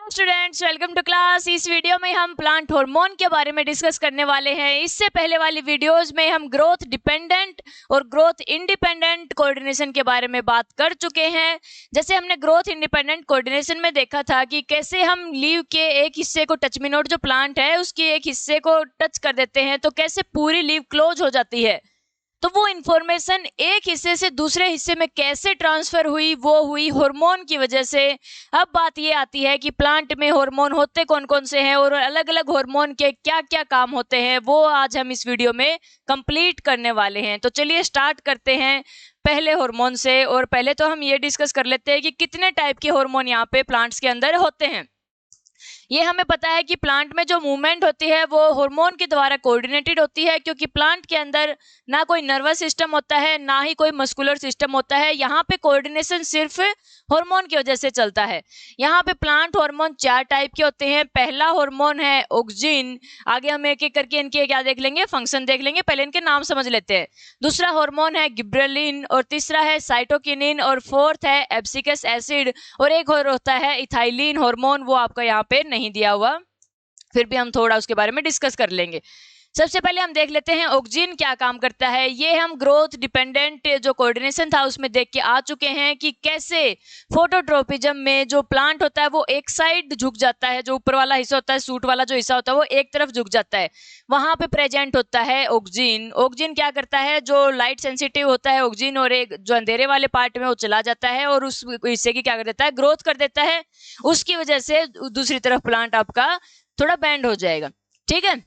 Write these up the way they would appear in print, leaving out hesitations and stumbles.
Students, welcome to class. इस video में हम प्लांट हार्मोन के बारे में डिस्कस करने वाले हैं। इससे पहले वाली वीडियोस में हम ग्रोथ डिपेंडेंट और ग्रोथ इंडिपेंडेंट कोऑर्डिनेशन के बारे में बात कर चुके हैं। जैसे हमने ग्रोथ इंडिपेंडेंट कोऑर्डिनेशन में देखा था कि कैसे हम लीव के एक हिस्से को, टच मी नोट जो प्लांट है उसके एक हिस्से को टच कर देते हैं तो कैसे पूरी लीव क्लोज हो जाती है। तो वो इंफॉर्मेशन एक हिस्से से दूसरे हिस्से में कैसे ट्रांसफर हुई, वो हुई हार्मोन की वजह से। अब बात ये आती है कि प्लांट में हार्मोन होते कौन कौन से हैं और अलग अलग हार्मोन के क्या क्या काम होते हैं, वो आज हम इस वीडियो में कंप्लीट करने वाले हैं। तो चलिए स्टार्ट करते हैं पहले हार्मोन से। और पहले तो हम ये डिस्कस कर लेते हैं कि कितने टाइप के हार्मोन यहाँ पे प्लांट्स के अंदर होते हैं। ये हमें पता है कि प्लांट में जो मूवमेंट होती है वो हार्मोन के द्वारा कोऑर्डिनेटेड होती है, क्योंकि प्लांट के अंदर ना कोई नर्वस सिस्टम होता है ना ही कोई मस्कुलर सिस्टम होता है। यहाँ पे कोऑर्डिनेशन सिर्फ हार्मोन की वजह से चलता है। यहाँ पे प्लांट हार्मोन 4 टाइप के होते हैं। पहला हार्मोन है ऑक्सिन। आगे हम एक एक करके इनके क्या देख लेंगे, फंक्शन देख लेंगे, पहले इनके नाम समझ लेते हैं। दूसरा हार्मोन है गिबरेलिन, और तीसरा है साइटोकिनिन, और फोर्थ है एब्सिकस एसिड, और एक और होता है इथाइलिन हार्मोन, वो आपका यहाँ पे नहीं दिया हुआ, फिर भी हम थोड़ा उसके बारे में डिस्कस कर लेंगे। सबसे पहले हम देख लेते हैं ऑक्सिन क्या काम करता है। ये हम ग्रोथ डिपेंडेंट जो कोऑर्डिनेशन था उसमें देख के आ चुके हैं कि कैसे फोटोट्रोपिज्म में जो प्लांट होता है वो एक साइड झुक जाता है, जो ऊपर वाला हिस्सा होता है, सूट वाला जो हिस्सा होता है वो एक तरफ झुक जाता है, वहां पे प्रेजेंट होता है ऑक्सिन। ऑक्सिन क्या करता है, जो लाइट सेंसिटिव होता है ऑक्सिन, और एक जो अंधेरे वाले पार्ट में वो चला जाता है और उस हिस्से की क्या कर देता है, ग्रोथ कर देता है। उसकी वजह से दूसरी तरफ प्लांट आपका थोड़ा बैंड हो जाएगा। ठीक है,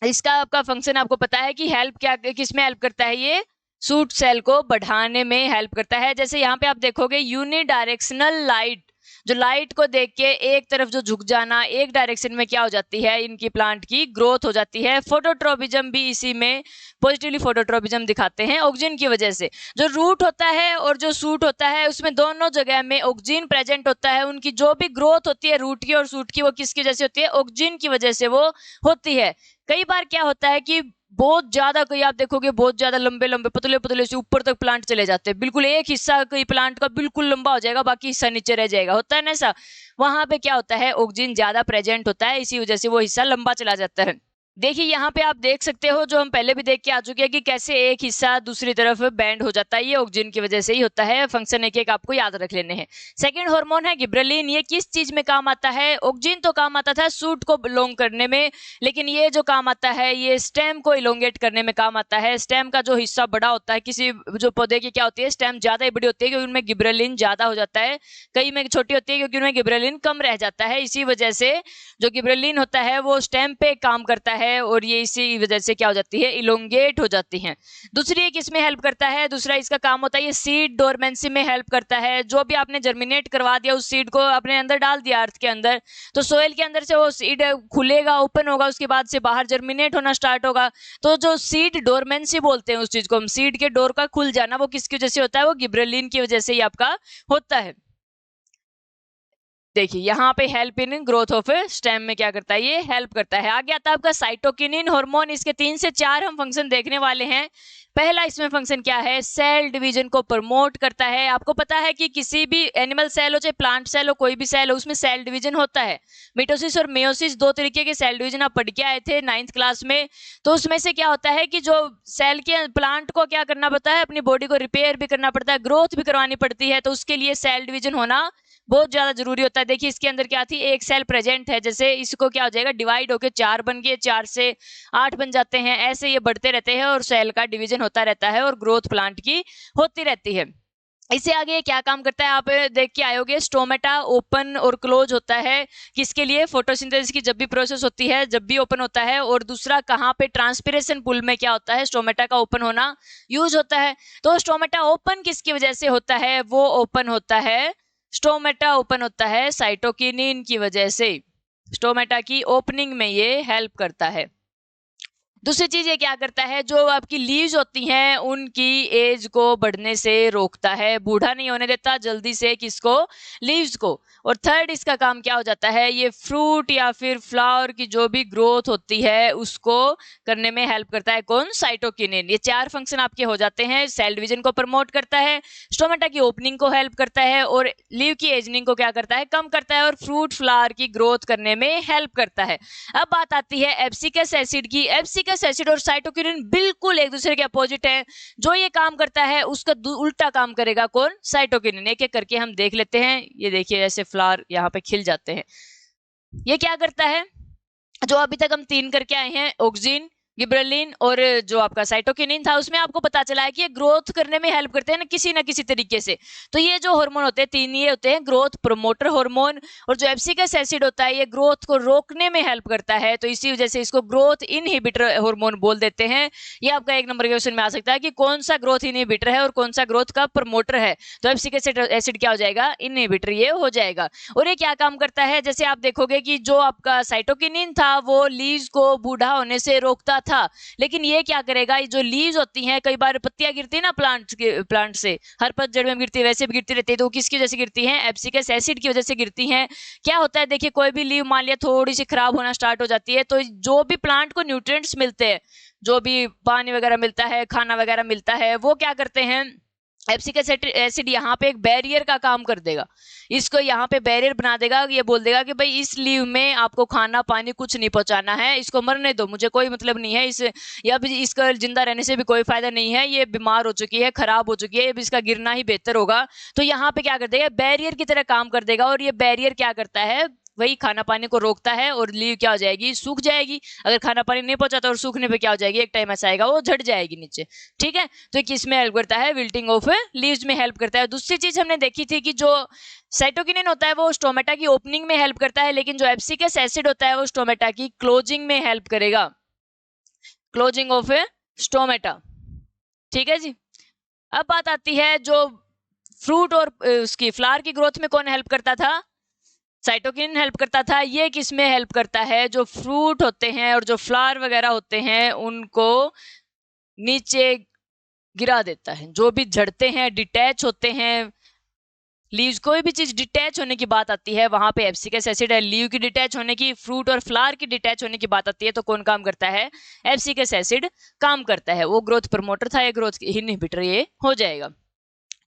इसका आपका फंक्शन आपको पता है कि हेल्प क्या, किस में हेल्प करता है, ये सूट सेल को बढ़ाने में हेल्प करता है। जैसे यहाँ पे आप देखोगे यूनिडायरेक्शनल लाइट, जो लाइट को देख के एक तरफ जो झुक जाना, एक डायरेक्शन में क्या हो जाती है, इनकी प्लांट की ग्रोथ हो जाती है। फोटोट्रोपिज्म भी इसी में पॉजिटिवली फोटोट्रोपिज्म दिखाते हैं ऑक्सिन की वजह से। जो रूट होता है और जो सूट होता है उसमें दोनों जगह में ऑक्सिन प्रेजेंट होता है। उनकी जो भी ग्रोथ होती है रूट की और सूट की, वो किसकी वजह से होती है, ऑक्सिन की वजह से वो होती है। कई बार क्या होता है कि बहुत ज्यादा, कोई आप देखोगे बहुत ज्यादा लंबे लंबे पतले पतले से ऊपर तक प्लांट चले जाते हैं, बिल्कुल एक हिस्सा कोई प्लांट का बिल्कुल लंबा हो जाएगा, बाकी हिस्सा नीचे रह जाएगा, होता है ना ऐसा। वहां पे क्या होता है, ऑक्सिन ज्यादा प्रेजेंट होता है, इसी वजह से वो हिस्सा लंबा चला जाता है। देखिए यहाँ पे आप देख सकते हो, जो हम पहले भी देख के आ चुके हैं कि कैसे एक हिस्सा दूसरी तरफ बैंड हो जाता है, ये ऑक्सिन की वजह से ही होता है। फंक्शन एक एक आपको याद रख लेने हैं। सेकंड हार्मोन है गिबरेलिन। ये किस चीज में काम आता है, ऑक्सिन तो काम आता था सूट को लॉन्ग करने में, लेकिन ये जो काम आता है ये स्टेम को इलोंगेट करने में काम आता है। स्टेम का जो हिस्सा बड़ा होता है, किसी जो पौधे की क्या होती है, स्टेम ज्यादा ही बड़ी होती है क्योंकि उनमें गिबरेलिन ज्यादा हो जाता है। कई में छोटी होती है क्योंकि उनमें गिबरेलिन कम रह जाता है। इसी वजह से जो गिबरेलिन होता है वो स्टेम पे काम करता है और ये इसी वजह से क्या हो जाती है, इलोंगेट हो जाती है। दूसरी एक इसमें हेल्प करता है, दूसरा इसका काम होता है ये सीड डोरमेंसी में हेल्प करता है। जो भी आपने जर्मिनेट करवा दिया, उस सीड को अपने अंदर डाल दिया अर्थ के अंदर, तो सोइल के अंदर से वो सीड खुलेगा, ओपन होगा, उसके बाद से बाहर जर्मिनेट होना स्टार्ट होगा। तो जो सीड डोरमेंसी बोलते हैं उस चीज को हम, सीड के डोर का खुल जाना, वो किसकी वजह से होता है, वो गिबरेलिन की वजह से ही आपका होता है। देखिए यहाँ पे help in growth of stem में क्या करता है, ये हेल्प करता है। आगे आता है आपका साइटोकिनिन हार्मोन। इसके 3 से 4 हम फंक्शन देखने वाले हैं। पहला इसमें फंक्शन क्या है, सेल डिवीजन को प्रमोट करता है। आपको पता है कि किसी भी एनिमल सेल हो चाहे प्लांट सेल हो, कोई भी सेल हो, उसमें सेल डिवीजन होता है। मिटोसिस और मेयोसिस 2 तरीके के सेल डिवीजन आप पढ़ के आए थे 9th क्लास में। तो उसमें से क्या होता है कि जो सेल के प्लांट को क्या करना पड़ता है, अपनी बॉडी को रिपेयर भी करना पड़ता है, ग्रोथ भी करवानी पड़ती है, तो उसके लिए सेल डिवीजन होना बहुत ज्यादा जरूरी होता है। देखिए इसके अंदर क्या थी, एक सेल प्रेजेंट है, जैसे इसको क्या हो जाएगा, डिवाइड होकर 4 बन गए, 4 से 8 बन जाते हैं, ऐसे ये बढ़ते रहते हैं और सेल का डिवीजन होता रहता है और ग्रोथ प्लांट की होती रहती है। इससे आगे क्या काम करता है, आप देख के आयोगे, स्टोमेटा ओपन और क्लोज होता है। किसके लिए, फोटोसिंथेसिस की जब भी प्रोसेस होती है, जब भी ओपन होता है। और दूसरा कहाँ पे, ट्रांसपिरेशन पुल में क्या होता है, स्टोमेटा का ओपन होना यूज होता है। तो स्टोमेटा ओपन किसकी वजह से होता है, वो ओपन होता है, स्टोमेटा ओपन होता है साइटोकिनिन की वजह से। स्टोमेटा की ओपनिंग में ये हेल्प करता है। दूसरी चीज ये क्या करता है, जो आपकी लीव्स होती हैं उनकी एज को बढ़ने से रोकता है, बूढ़ा नहीं होने देता जल्दी से किसको, लीव्स को। और थर्ड इसका काम क्या हो जाता है, ये फ्रूट या फिर फ्लावर की जो भी ग्रोथ होती है उसको करने में हेल्प करता है, कौन, साइटोकिनिन। ये 4 फंक्शन आपके हो जाते हैं। सेल डिवीजन को प्रमोट करता है, स्टोमेटा की ओपनिंग को हेल्प करता है, और लीव की एजनिंग को क्या करता है, कम करता है, और फ्रूट फ्लावर की ग्रोथ करने में हेल्प करता है। अब बात आती है एब्सिकस एसिड की। एब्सिकस एसिड और साइटोकिनिन बिल्कुल एक दूसरे के अपोजिट है। जो ये काम करता है उसका उल्टा काम करेगा कौन, साइटोकिनिन। एक एक करके हम देख लेते हैं। ये देखिए ऐसे फ्लावर यहाँ पे खिल जाते हैं। ये क्या करता है, जो अभी तक हम 3 करके आए हैं, ऑक्सिन, गिबरेलिन और जो आपका साइटोकिनिन था, उसमें आपको पता चला है कि ये ग्रोथ करने में हेल्प करते हैं ना किसी तरीके से। तो ये जो हार्मोन होते हैं 3 ये होते हैं ग्रोथ प्रमोटर हार्मोन, और जो एब्सिकस एसिड होता है ये ग्रोथ को रोकने में हेल्प करता है, तो इसी वजह से इसको ग्रोथ इनहिबिटर हार्मोन बोल देते हैं। ये आपका 1 नंबर के क्वेश्चन में आ सकता है कि कौन सा ग्रोथ इनहिबिटर है और कौन सा ग्रोथ का प्रमोटर है। तो एब्सिकस एसिड क्या हो जाएगा, इनहिबिटर ये हो जाएगा। और ये क्या काम करता है, जैसे आप देखोगे कि जो आपका साइटोकिनिन था वो लीव्स को बूढ़ा होने से रोकता था, लेकिन ये क्या करेगा, ये जो लीव्स होती हैं, कई बार पत्तियां गिरती है ना प्लांट से, हर पतझड़ में गिरती है, वैसे भी गिरती रहती है, तो किसकी वजह से गिरती हैं, एब्सिकस एसिड की वजह से गिरती हैं। क्या होता है, देखिए कोई भी लीव मान लिया थोड़ी सी खराब होना स्टार्ट हो जाती है, तो जो भी प्लांट को न्यूट्रिएंट्स मिलते हैं, जो भी पानी वगैरह मिलता है, खाना वगैरह मिलता है, वो क्या करते हैं, एब्सिकस एसिड यहाँ पे एक बैरियर का काम कर देगा, इसको यहाँ पे बैरियर बना देगा। ये बोल देगा कि भाई इस लीव में आपको खाना पानी कुछ नहीं पहुंचाना है, इसको मरने दो, मुझे कोई मतलब नहीं है इस, या भी इसका जिंदा रहने से भी कोई फायदा नहीं है, ये बीमार हो चुकी है, खराब हो चुकी है, अब इसका गिरना ही बेहतर होगा। तो यहाँ पे क्या कर देगा, बैरियर की तरह काम कर देगा, और ये बैरियर क्या करता है, वही खाना पानी को रोकता है, और लीव क्या हो जाएगी, सूख जाएगी। अगर खाना पानी नहीं पहुंचाता और सूखने पे क्या हो जाएगी, एक टाइम ऐसा आएगा वो झड़ जाएगी नीचे। ठीक है, तो किसमें हेल्प करता है, विल्टिंग ऑफ लीव्स में हेल्प करता है। दूसरी चीज हमने देखी थी कि जो साइटोकिनिन होता है वो स्टोमेटा की ओपनिंग में हेल्प करता है, लेकिन जो एब्सिकस एसिड होता है वो स्टोमेटा की क्लोजिंग में हेल्प करेगा, क्लोजिंग ऑफ स्टोमेटा। ठीक है जी। अब बात आती है जो फ्रूट और उसकी फ्लावर की ग्रोथ में कौन हेल्प करता था, साइटोकिनिन हेल्प करता था। ये किस में हेल्प करता है, जो फ्रूट होते हैं और जो फ्लावर वगैरह होते हैं उनको नीचे गिरा देता है, जो भी झड़ते हैं, डिटैच होते हैं लीव्स, कोई भी चीज डिटैच होने की बात आती है वहां पे एब्सिकस एसिड है। लीव की डिटैच होने की, फ्रूट और फ्लावर की डिटैच होने की बात आती है तो कौन काम करता है, एब्सिकस एसिड काम करता है, वो ग्रोथ प्रमोटर था, ये ग्रोथ इनहिबिटर ये हो जाएगा।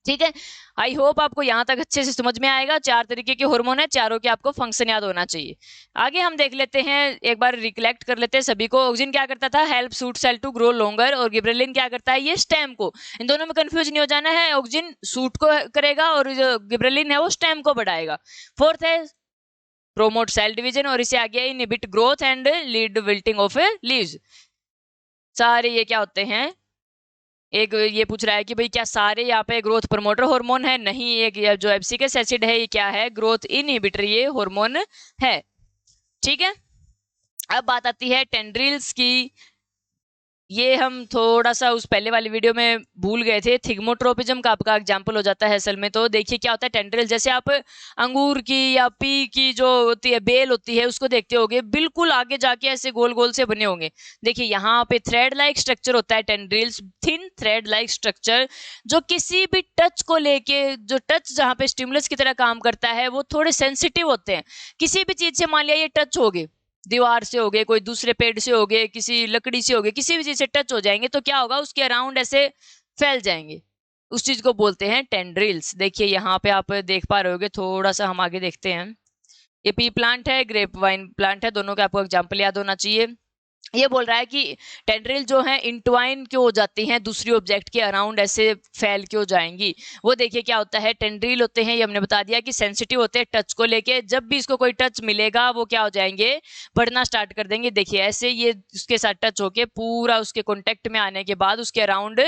ठीक है, आई होप आपको यहाँ तक अच्छे से समझ में आएगा। 4 तरीके के हार्मोन है, चारों के आपको फंक्शन याद होना चाहिए। आगे हम देख लेते हैं, एक बार रिकलेक्ट कर लेते हैं सभी को। ऑक्सिन क्या करता था, help shoot cell to grow longer, और गिबरेलिन क्या करता है, ये स्टेम को। इन दोनों में कंफ्यूज नहीं हो जाना है, ऑक्सिन सूट को करेगा और जो गिबरेलिन है वो स्टेम को बढ़ाएगा। फोर्थ है प्रोमोट सेल डिवीजन, और इसे आगे inhibit growth and lead wilting of leaves. सारे ये क्या होते हैं, एक ये पूछ रहा है कि भाई क्या सारे यहाँ पे ग्रोथ प्रमोटर हार्मोन है, नहीं, एक जो एब्सिकस एसिड है ये क्या है, ग्रोथ इनहिबिटर ये हार्मोन है। ठीक है, अब बात आती है टेंड्रिल्स की। ये हम थोड़ा सा उस पहले वाली वीडियो में भूल गए थे, थिग्मोट्रोपिज्म का आपका एग्जांपल हो जाता है असल में। तो देखिए क्या होता है टेंड्रिल, जैसे आप अंगूर की या पी की जो होती है बेल होती है उसको देखते होगे, बिल्कुल आगे जाके ऐसे गोल गोल से बने होंगे। देखिए यहाँ पे थ्रेड लाइक स्ट्रक्चर होता है tendrils, thin thread like structure, जो किसी भी टच को लेके, जो टच जहाँ पे स्टिमुलस की तरह काम करता है वो थोड़े सेंसिटिव होते हैं। किसी भी चीज से मान लिया ये टच हो गए, दीवार से हो गए, कोई दूसरे पेड़ से हो गए, किसी लकड़ी से हो गए, किसी भी चीज से टच हो जाएंगे तो क्या होगा, उसके अराउंड ऐसे फैल जाएंगे, उस चीज को बोलते हैं टेंड्रिल्स। देखिए यहाँ पे आप देख पा रहे होगे, थोड़ा सा हम आगे देखते हैं। ये पी प्लांट है, ग्रेप वाइन प्लांट है, दोनों का आपको एग्जाम्पल याद होना चाहिए। ये बोल रहा है कि टेंड्रिल जो है इंटवाइन क्यों हो जाती हैं, दूसरी ऑब्जेक्ट के अराउंड ऐसे फैल क्यों जाएंगी। वो देखिए क्या होता है, टेंड्रिल होते हैं, ये हमने बता दिया कि सेंसिटिव होते हैं टच को लेके, जब भी इसको कोई टच मिलेगा वो क्या हो जाएंगे, बढ़ना स्टार्ट कर देंगे। देखिए ऐसे ये उसके साथ टच होके पूरा उसके कॉन्टेक्ट में आने के बाद उसके अराउंड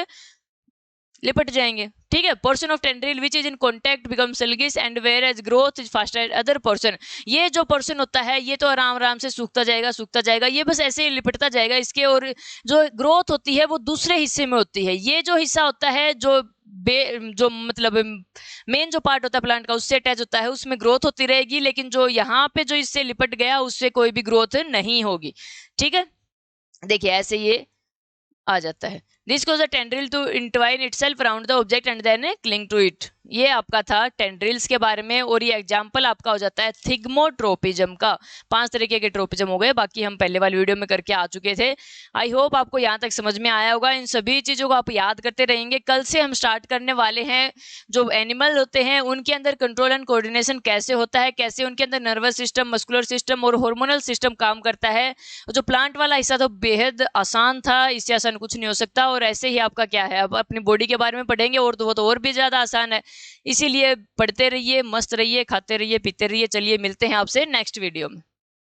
लिपट जाएंगे। ठीक है, portion of tendril which is in contact become sluggish and whereas growth is faster other portion. ये जो पोर्शन होता है ये तो आराम आराम से सूखता जाएगा, ये बस ऐसे ही लिपटता जाएगा इसके, और जो ग्रोथ होती है वो दूसरे हिस्से में होती है। ये जो हिस्सा होता है जो मतलब मेन जो पार्ट होता है प्लांट का उससे अटैच होता है, उसमें ग्रोथ होती रहेगी, लेकिन जो यहाँ पे जो इससे लिपट गया उससे कोई भी ग्रोथ नहीं होगी। ठीक है, देखिए ऐसे ये आ जाता है। This cause the tendril to entwine itself around the object and then cling to it. ये आपका था टेंड्रिल्स के बारे में, और ये एग्जाम्पल आपका हो जाता है थिग्मोट्रोपिज्म का। 5 तरीके के ट्रोपिज्म हो गए, बाकी हम पहले वाली वीडियो में करके आ चुके थे। आई होप आपको यहाँ तक समझ में आया होगा। इन सभी चीजों को आप याद करते रहेंगे। कल से हम स्टार्ट करने वाले हैं जो एनिमल होते हैं उनके अंदर कंट्रोल एंड कोऑर्डिनेशन कैसे होता है, कैसे उनके अंदर नर्वस सिस्टम, मस्कुलर सिस्टम और हार्मोनल सिस्टम काम करता है। जो प्लांट वाला हिस्सा तो बेहद आसान था, इससे आसान कुछ नहीं हो सकता। और ऐसे ही आपका क्या है, अब अपनी बॉडी के बारे में पढ़ेंगे और तो वो तो और भी ज्यादा आसान है। इसीलिए पढ़ते रहिए, मस्त रहिए, खाते रहिए, पीते रहिए। चलिए मिलते हैं आपसे नेक्स्ट वीडियो में।